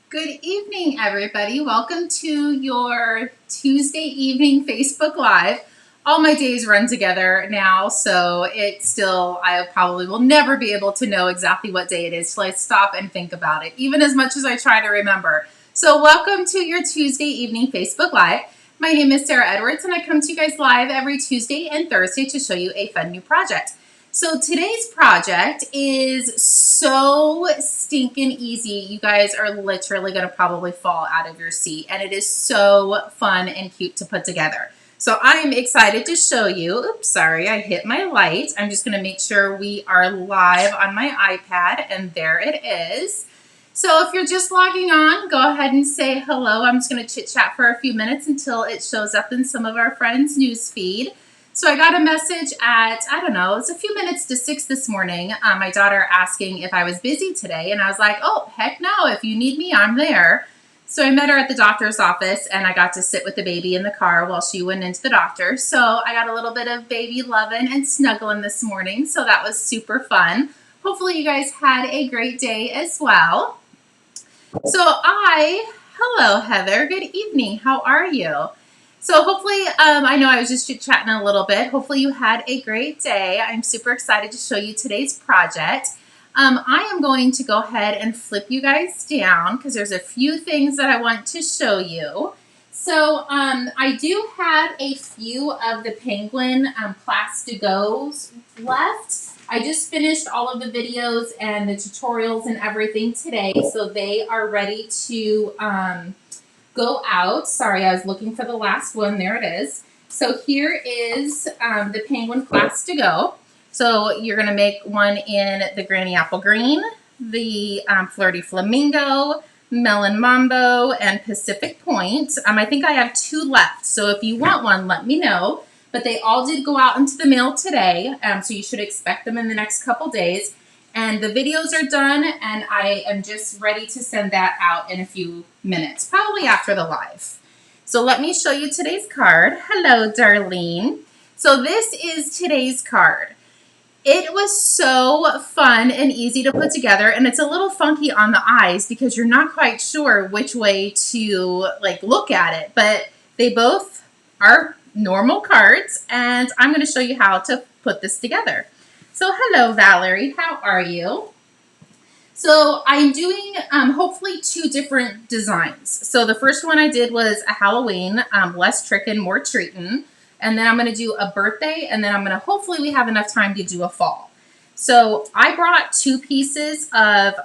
Good evening, everybody. Welcome to your Tuesday evening Facebook Live. All my days run together now, so I probably will never be able to know exactly what day it is till I stop and think about it, even as much as I try to remember. So welcome to your Tuesday evening Facebook Live. My name is Sarah Edwards, and I come to you guys live every Tuesday and Thursday to show you a fun new project. So today's project is so stinking easy. You guys are literally going to probably fall out of your seat, and it is so fun and cute to put together. So I am excited to show you. Oops, sorry, I hit my light. I'm just going to make sure we are live on my iPad, and there it is. So if you're just logging on, go ahead and say hello. I'm just going to chit chat for a few minutes until it shows up in some of our friends' news feed. So I got a message at, I don't know, it's a few minutes to 6 this morning. My daughter asking if I was busy today. And I was like, oh, heck no. If you need me, I'm there. So I met her at the doctor's office, and I got to sit with the baby in the car while she went into the doctor. So I got a little bit of baby loving and snuggling this morning. So that was super fun. Hopefully you guys had a great day as well. Hello, Heather. Good evening. How are you? So hopefully, I know I was just chit-chatting a little bit. Hopefully you had a great day. I'm super excited to show you today's project. I am going to go ahead and flip you guys down because there's a few things that I want to show you. So I do have a few of the penguin class to goes left. I just finished all of the videos and the tutorials and everything today, so they are ready to go out. Sorry, I was looking for the last one. There it is. So here is the penguin class to go. So you're going to make one in the Granny Apple Green, the Flirty Flamingo, Melon Mambo, and Pacific Point. I think I have 2 left. So if you want one, let me know. But they all did go out into the mail today. So you should expect them in the next couple days. And the videos are done, and I am just ready to send that out in a few minutes, probably after the live. So let me show you today's card. Hello, Darlene. So this is today's card. It was so fun and easy to put together, and it's a little funky on the eyes because you're not quite sure which way to look at it, but they both are normal cards, and I'm going to show you how to put this together. So hello, Valerie. How are you? So I'm doing hopefully 2 different designs. So the first one I did was a Halloween, less trickin', more treatin'. And then I'm going to do a birthday, and then I'm going to, hopefully we have enough time to do a fall. So I brought 2 pieces of,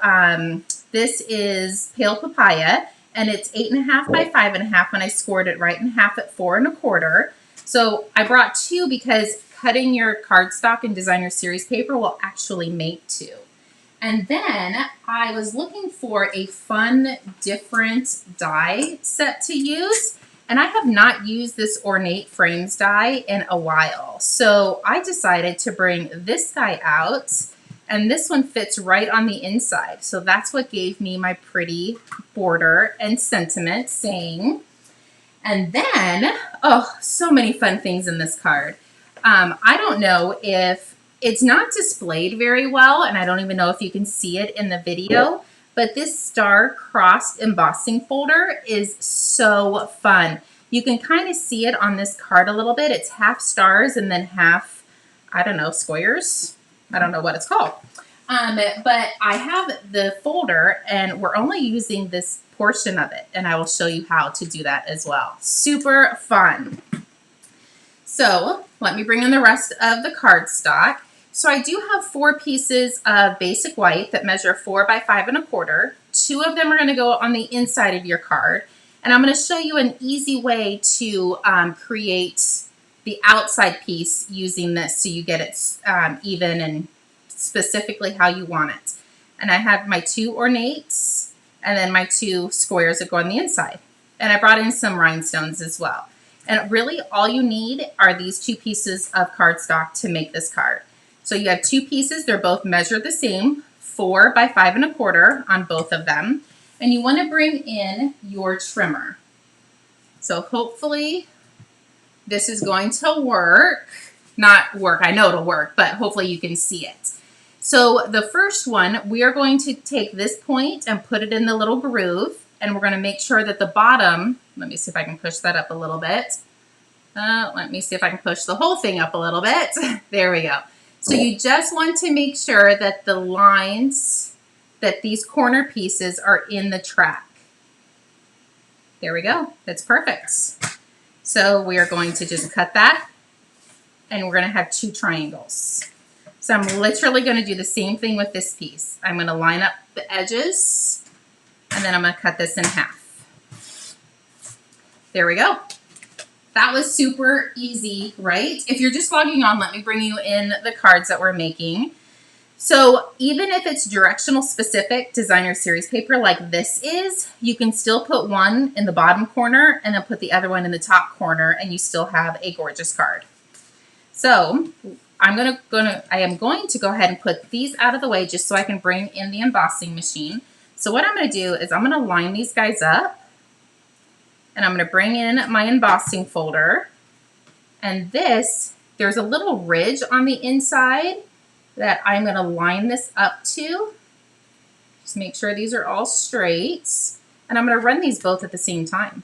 this is Pale Papaya, and it's 8.5 by 5.5, and I scored it right in half at 4 1/4. So I brought 2 because cutting your cardstock and designer series paper will actually make 2. And then I was looking for a fun, different die set to use. And I have not used this ornate frames die in a while. So I decided to bring this guy out. And this one fits right on the inside. So that's what gave me my pretty border and sentiment saying. And then, oh, so many fun things in this card. I don't know if it's not displayed very well, and I don't even know if you can see it in the video, but this star-crossed embossing folder is so fun. You can kind of see it on this card a little bit. It's half stars and then half, I don't know, squares. I don't know what it's called. But I have the folder, and we're only using this portion of it, and I will show you how to do that as well. Super fun. So let me bring in the rest of the cardstock. So I do have 4 pieces of basic white that measure 4 by 5 1/4. 2 of them are going to go on the inside of your card. And I'm going to show you an easy way to create the outside piece using this so you get it even and specifically how you want it. And I have my 2 ornates and then my 2 squares that go on the inside. And I brought in some rhinestones as well. And really all you need are these 2 pieces of cardstock to make this card. So you have 2 pieces, they're both measured the same, 4 by 5 1/4 on both of them. And you want to bring in your trimmer. So hopefully this is going to work. Not work, I know it'll work, but hopefully you can see it. So the first one, we are going to take this point and put it in the little groove. and we're going to make sure that the bottom, let me see if I can push that up a little bit. Let me see if I can push the whole thing up a little bit. There we go. So you just want to make sure that the lines, that these corner pieces are in the track. There we go. That's perfect. So we are going to just cut that, and we're going to have 2 triangles. So I'm literally going to do the same thing with this piece. I'm going to line up the edges, and then I'm going to cut this in half. There we go. That was super easy, right? If you're just logging on, let me bring you in the cards that we're making. So even if it's directional specific designer series paper like this is, you can still put one in the bottom corner and then put the other one in the top corner, and you still have a gorgeous card. So I am going to go ahead and put these out of the way just so I can bring in the embossing machine. So what I'm going to do is I'm going to line these guys up, and I'm going to bring in my embossing folder. And this, there's a little ridge on the inside that I'm going to line this up to. Just make sure these are all straight. And I'm going to run these both at the same time.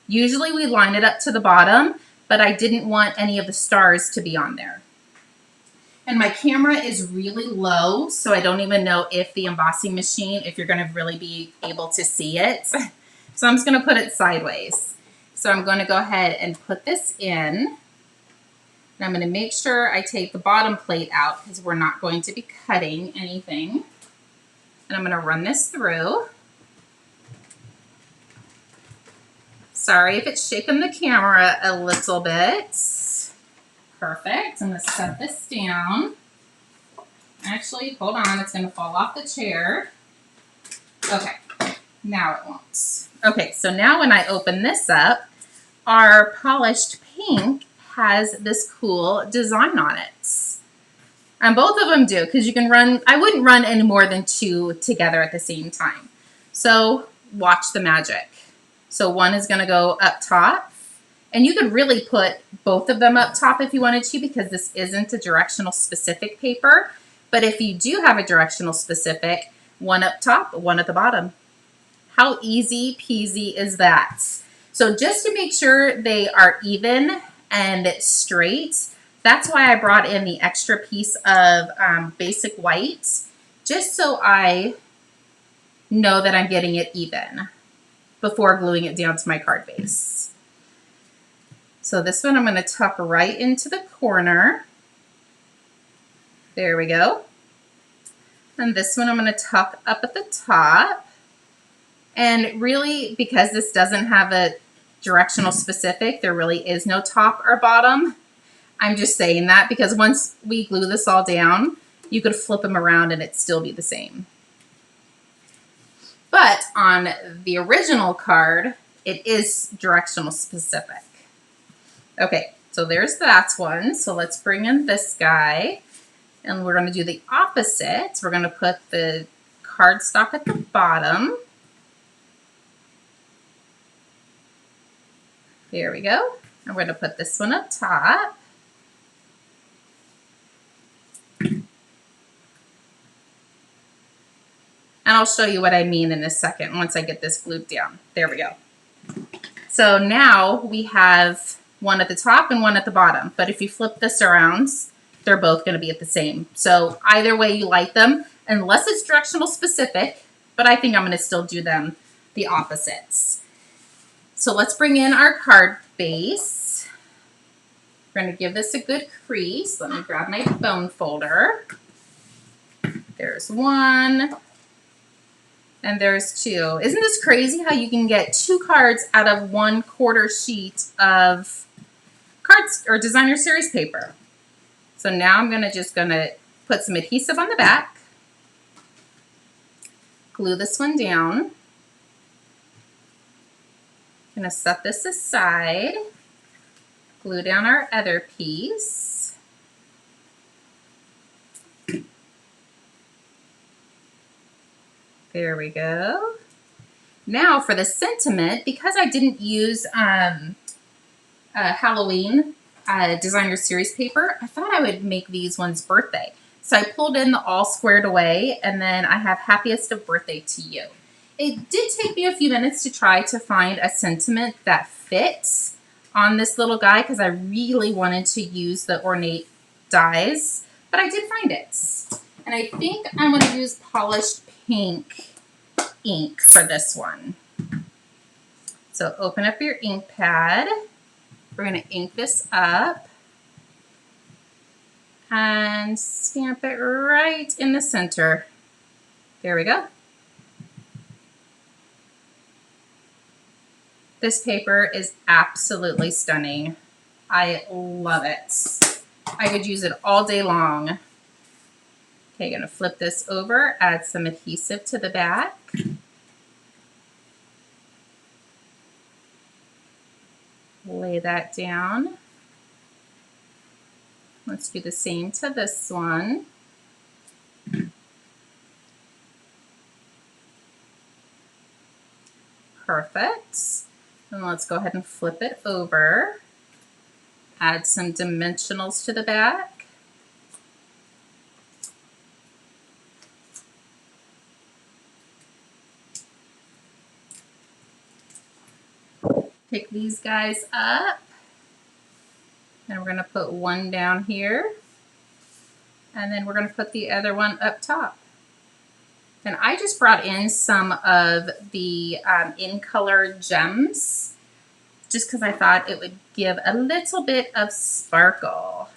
Usually we line it up to the bottom, but I didn't want any of the stars to be on there. And my camera is really low, so I don't even know if the embossing machine, if you're going to really be able to see it. So I'm just going to put it sideways. So I'm going to go ahead and put this in. And I'm going to make sure I take the bottom plate out because we're not going to be cutting anything. And I'm going to run this through. Sorry if it's shaking the camera a little bit. Perfect. I'm going to set this down. Actually, hold on. It's going to fall off the chair. Okay. Now it won't. Okay, so now when I open this up, our polished pink has this cool design on it. And both of them do, because you can run, I wouldn't run any more than 2 together at the same time. So watch the magic. So one is going to go up top, and you could really put both of them up top if you wanted to, because this isn't a directional specific paper. But if you do have a directional specific, one up top, one at the bottom. How easy peasy is that? So just to make sure they are even and straight, that's why I brought in the extra piece of basic white, just so I know that I'm getting it even before gluing it down to my card base. So this one I'm going to tuck right into the corner. There we go. And this one I'm going to tuck up at the top. And really, because this doesn't have a directional specific, there really is no top or bottom. I'm just saying that because once we glue this all down, you could flip them around and it'd still be the same. But on the original card, it is directional specific. Okay, so there's that one. So let's bring in this guy, and we're going to do the opposite. We're going to put the cardstock at the bottom. There we go. I'm going to put this one up top. And I'll show you what I mean in a second once I get this glued down. There we go. So now we have one at the top and one at the bottom. But if you flip this around, they're both going to be at the same. So either way you like them, unless it's directional specific, but I think I'm going to still do them the opposites. So let's bring in our card base. We're going to give this a good crease. Let me grab my bone folder. There's one. And there's 2. Isn't this crazy how you can get 2 cards out of 1/4 sheet of cards or designer series paper? So now I'm just going to put some adhesive on the back. Glue this one down. I'm going to set this aside, glue down our other piece. There we go. Now for the sentiment, because I didn't use Halloween designer series paper, I thought I would make these ones birthday. So I pulled in the all squared away, and then I have happiest of birthday to you. It did take me a few minutes to try to find a sentiment that fits on this little guy because I really wanted to use the ornate dies, but I did find it. And I think I'm going to use polished pink ink for this one. So open up your ink pad. We're going to ink this up and stamp it right in the center. There we go. This paper is absolutely stunning. I love it. I could use it all day long. Okay, gonna flip this over, add some adhesive to the back. Lay that down. Let's do the same to this one. Perfect. And let's go ahead and flip it over. Add some dimensionals to the back. Pick these guys up. And we're going to put one down here. And then we're going to put the other one up top. And I just brought in some of the in color gems just because I thought it would give a little bit of sparkle.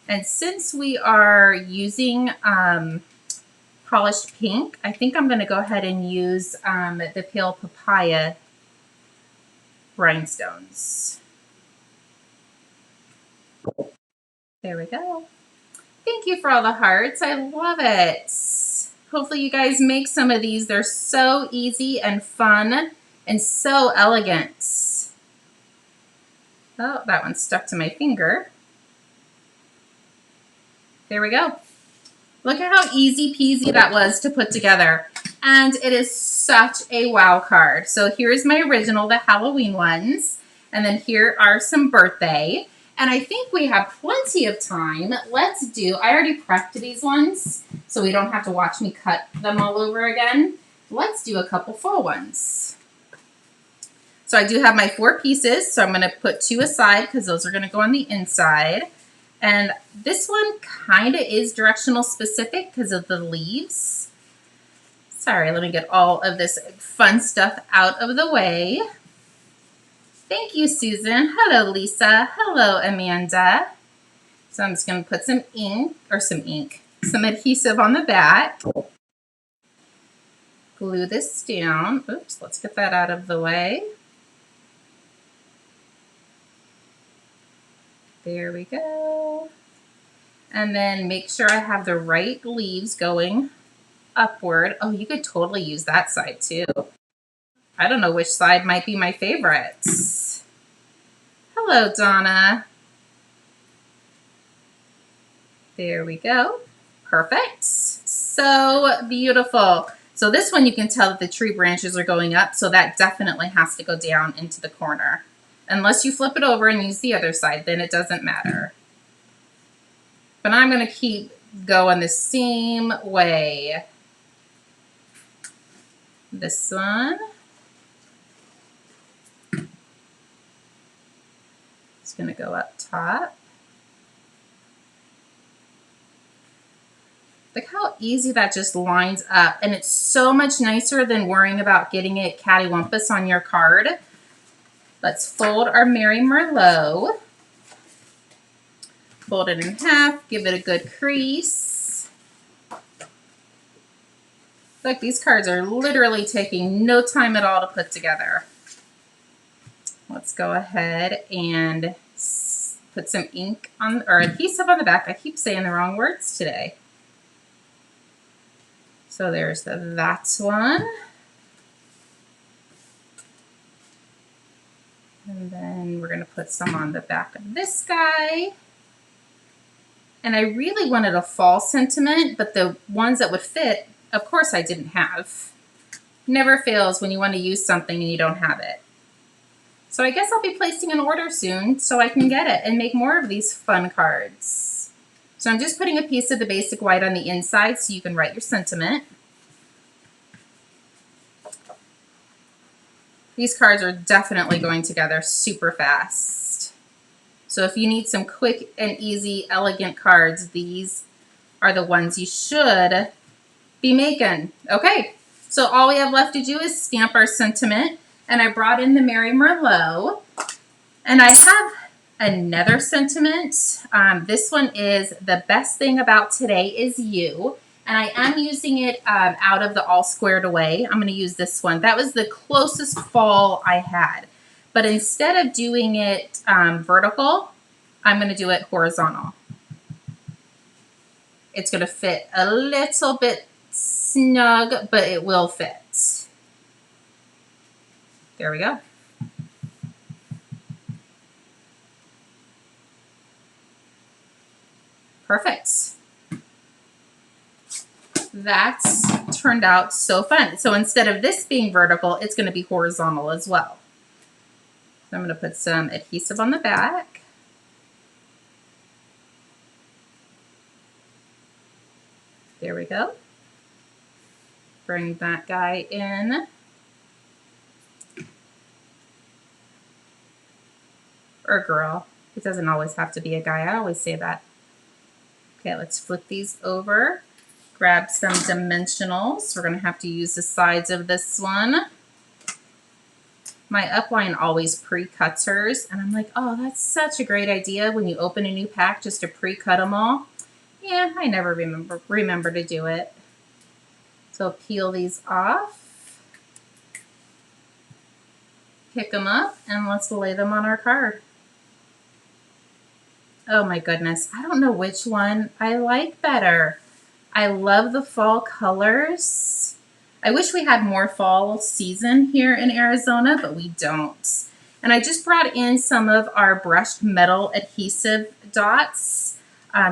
And since we are using polished pink, I think I'm going to go ahead and use the pale papaya rhinestones. There we go. Thank you for all the hearts. I love it. Hopefully you guys make some of these. They're so easy and fun and so elegant. Oh, that one stuck to my finger. There we go. Look at how easy peasy that was to put together. And it is such a wow card. So here's my original, the Halloween ones. And then here are some birthday. And I think we have plenty of time. Let's do, I already prepped these ones, so we don't have to watch me cut them all over again. Let's do a couple fall ones. So I do have my 4 pieces, so I'm going to put 2 aside because those are going to go on the inside. And this one kind of is directional specific because of the leaves. Sorry, let me get all of this fun stuff out of the way. Thank you, Susan. Hello, Lisa. Hello, Amanda. So I'm just going to put some some adhesive on the back. Glue this down. Oops, let's get that out of the way. There we go. And then make sure I have the right leaves going upward. Oh, you could totally use that side too. I don't know which side might be my favorite. Hello, Donna. There we go. Perfect. So beautiful. So this one you can tell that the tree branches are going up, so that definitely has to go down into the corner. Unless you flip it over and use the other side, then it doesn't matter. But I'm going to keep going the same way. This one. It's going to go up top. Look how easy that just lines up. And it's so much nicer than worrying about getting it cattywampus on your card. Let's fold our Mary Merlot. Fold it in half, give it a good crease. Look, these cards are literally taking no time at all to put together. Let's go ahead and put some ink on, or adhesive on the back. I keep saying the wrong words today. So there's that one. And then we're going to put some on the back of this guy. And I really wanted a fall sentiment, but the ones that would fit, of course I didn't have. Never fails when you want to use something and you don't have it. So I guess I'll be placing an order soon so I can get it and make more of these fun cards. So I'm just putting a piece of the basic white on the inside so you can write your sentiment. These cards are definitely going together super fast. So if you need some quick and easy, elegant cards, these are the ones you should be making. Okay, so all we have left to do is stamp our sentiment. And I brought in the Mary Merlot. And I have another sentiment. This one is the best thing about today is you. And I am using it out of the All Squared Away. I'm going to use this one. That was the closest fall I had. But instead of doing it vertical, I'm going to do it horizontal. It's going to fit a little bit snug, but it will fit. There we go. Perfect. That's turned out so fun. So instead of this being vertical, it's going to be horizontal as well. So I'm going to put some adhesive on the back. There we go. Bring that guy in. Or girl. It doesn't always have to be a guy. I always say that. Okay, let's flip these over. Grab some dimensionals. We're going to have to use the sides of this one. My upline always pre-cuts hers, and I'm like, oh, that's such a great idea when you open a new pack just to pre-cut them all. Yeah, I never remember to do it. So peel these off, pick them up, and let's lay them on our card. Oh my goodness, I don't know which one I like better. I love the fall colors. I wish we had more fall season here in Arizona, but we don't. And I just brought in some of our brushed metal adhesive dots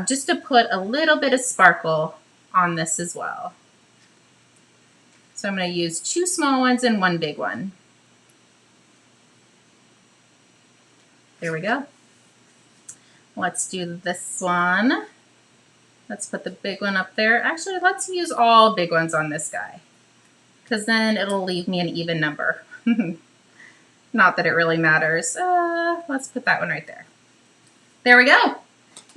just to put a little bit of sparkle on this as well. So I'm going to use 2 small ones and 1 big one. There we go. Let's do this one. Let's put the big one up there. Actually, let's use all big ones on this guy, because then it'll leave me an even number. Not that it really matters. Let's put that one right there. There we go.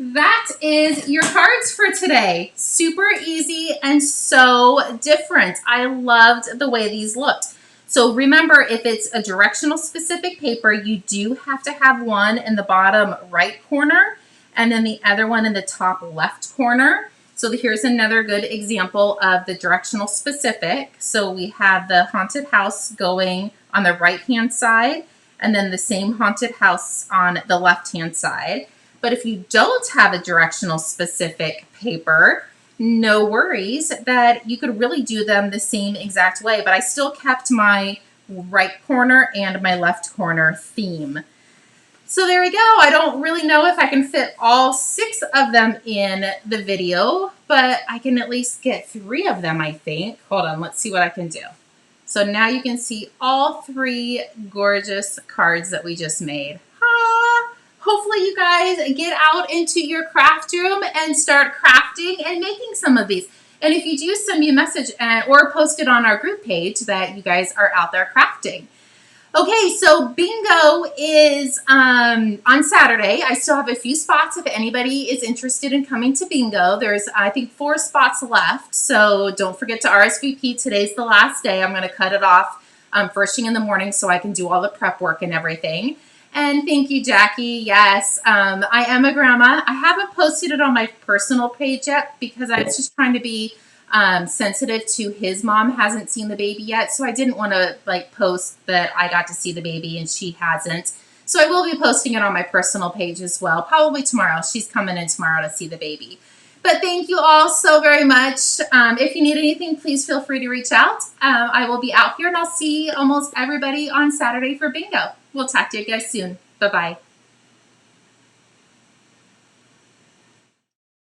That is your cards for today. Super easy and so different. I loved the way these looked. So remember, if it's a directional specific paper, you do have to have one in the bottom right corner and then the other one in the top left corner. So here's another good example of the directional specific. So we have the haunted house going on the right-hand side and then the same haunted house on the left-hand side. But if you don't have a directional specific paper, no worries, that you could really do them the same exact way, but I still kept my right corner and my left corner theme. So there we go. I don't really know if I can fit all 6 of them in the video, but I can at least get 3 of them, I think. Hold on, let's see what I can do. So now you can see all 3 gorgeous cards that we just made. Hopefully you guys get out into your craft room and start crafting and making some of these. And if you do, send me a message or post it on our group page that you guys are out there crafting. Okay, so bingo is on Saturday. I still have a few spots if anybody is interested in coming to bingo. There's, I think, 4 spots left, so don't forget to RSVP. Today's the last day. I'm going to cut it off first thing in the morning so I can do all the prep work and everything. And thank you, Jackie. Yes, I am a grandma. I haven't posted it on my personal page yet because I was just trying to be sensitive to his mom hasn't seen the baby yet. So I didn't want to post that I got to see the baby and she hasn't. So I will be posting it on my personal page as well, probably tomorrow. She's coming in tomorrow to see the baby. But thank you all so very much. If you need anything, please feel free to reach out. I will be out here and I'll see almost everybody on Saturday for bingo. We'll talk to you guys soon. Bye-bye.